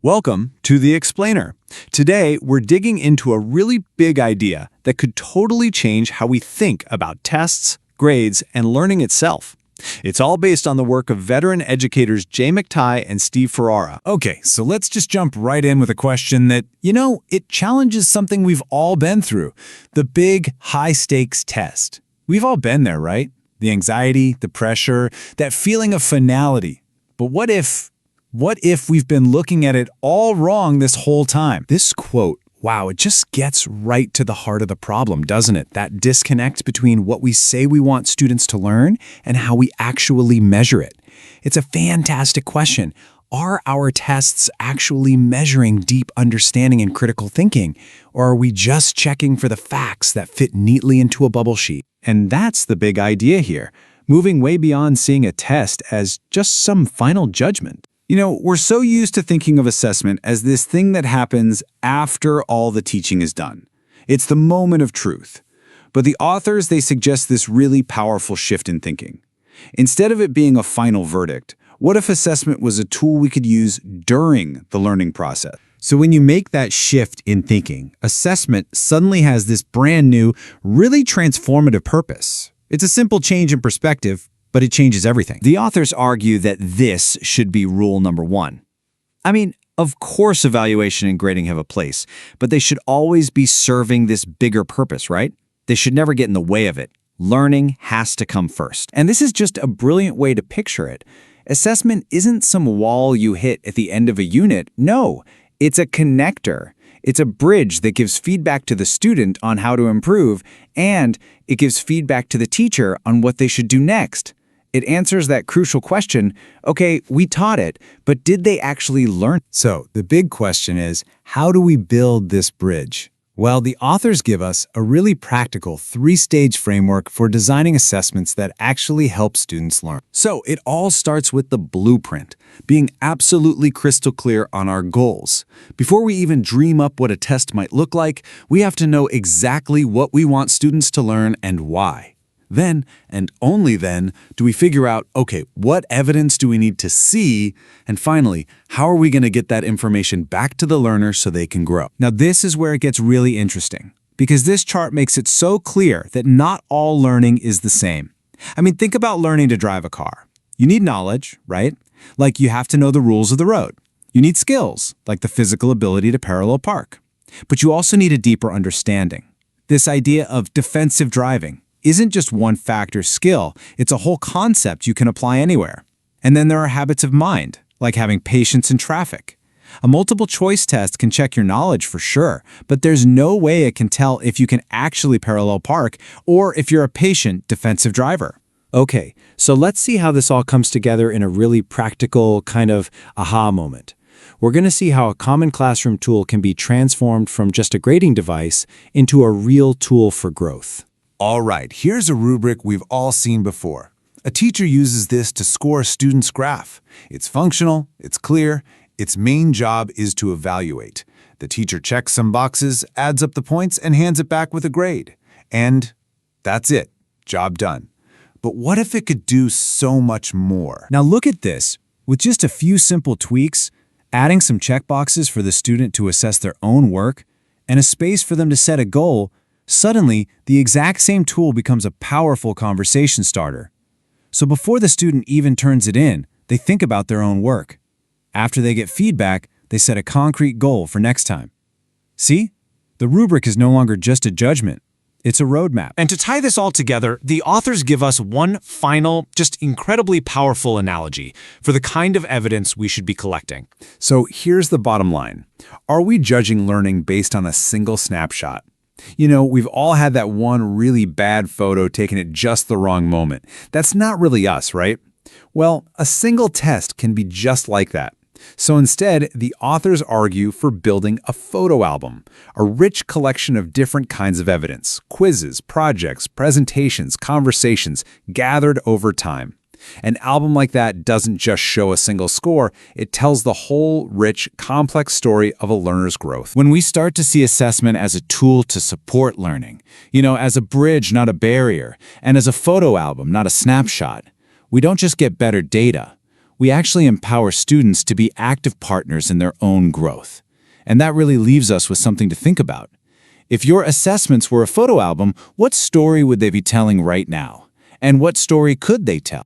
Welcome to The Explainer. Today, we're digging into a really big idea that could totally change how we think about tests, grades, and learning itself. It's all based on the work of veteran educators Jay McTighe and Steve Ferrara. Okay, so let's just jump right in with a question that, it challenges something we've all been through. The big, high-stakes test. We've all been there, right? The anxiety, the pressure, that feeling of finality. But what if we've been looking at it all wrong this whole time? This quote, wow, it just gets right to the heart of the problem, doesn't it? That disconnect between what we say we want students to learn and how we actually measure it. It's a fantastic question. Are our tests actually measuring deep understanding and critical thinking? Or are we just checking for the facts that fit neatly into a bubble sheet? And that's the big idea here, moving way beyond seeing a test as just some final judgment. We're so used to thinking of assessment as this thing that happens after all the teaching is done. It's the moment of truth. But the authors, they suggest this really powerful shift in thinking. Instead of it being a final verdict, what if assessment was a tool we could use during the learning process? So when you make that shift in thinking, assessment suddenly has this brand new, really transformative purpose. It's a simple change in perspective, but it changes everything. The authors argue that this should be rule number one. Of course evaluation and grading have a place, but they should always be serving this bigger purpose, right? They should never get in the way of it. Learning has to come first. And this is just a brilliant way to picture it. Assessment isn't some wall you hit at the end of a unit. No, it's a connector. It's a bridge that gives feedback to the student on how to improve, and it gives feedback to the teacher on what they should do next. It answers that crucial question, okay, we taught it, but did they actually learn? So the big question is, how do we build this bridge? Well, the authors give us a really practical three-stage framework for designing assessments that actually help students learn. So it all starts with the blueprint, being absolutely crystal clear on our goals. Before we even dream up what a test might look like, we have to know exactly what we want students to learn and why. Then, and only then, do we figure out, okay, what evidence do we need to see? And finally, how are we going to get that information back to the learner so they can grow? Now, this is where it gets really interesting, because this chart makes it so clear that not all learning is the same. Think about learning to drive a car. You need knowledge, right? Like you have to know the rules of the road. You need skills, like the physical ability to parallel park. But you also need a deeper understanding. This idea of defensive driving isn't just one factor skill, it's a whole concept you can apply anywhere. And then there are habits of mind, like having patience in traffic. A multiple choice test can check your knowledge for sure, but there's no way it can tell if you can actually parallel park or if you're a patient defensive driver. Okay, so let's see how this all comes together in a really practical kind of aha moment. We're going to see how a common classroom tool can be transformed from just a grading device into a real tool for growth. All right, here's a rubric we've all seen before. A teacher uses this to score a student's graph. It's functional, it's clear, its main job is to evaluate. The teacher checks some boxes, adds up the points, and hands it back with a grade. And that's it, job done. But what if it could do so much more? Now look at this. With just a few simple tweaks, adding some checkboxes for the student to assess their own work, and a space for them to set a goal, suddenly, the exact same tool becomes a powerful conversation starter. So before the student even turns it in, they think about their own work. After they get feedback, they set a concrete goal for next time. See? The rubric is no longer just a judgment. It's a roadmap. And to tie this all together, the authors give us one final, just incredibly powerful analogy for the kind of evidence we should be collecting. So here's the bottom line. Are we judging learning based on a single snapshot? We've all had that one really bad photo taken at just the wrong moment. That's not really us, right? Well, a single test can be just like that. So instead, the authors argue for building a photo album, a rich collection of different kinds of evidence, quizzes, projects, presentations, conversations, gathered over time. An album like that doesn't just show a single score, it tells the whole rich, complex story of a learner's growth. When we start to see assessment as a tool to support learning, as a bridge, not a barrier, and as a photo album, not a snapshot, we don't just get better data. we actually empower students to be active partners in their own growth. And that really leaves us with something to think about. If your assessments were a photo album, what story would they be telling right now? And what story could they tell?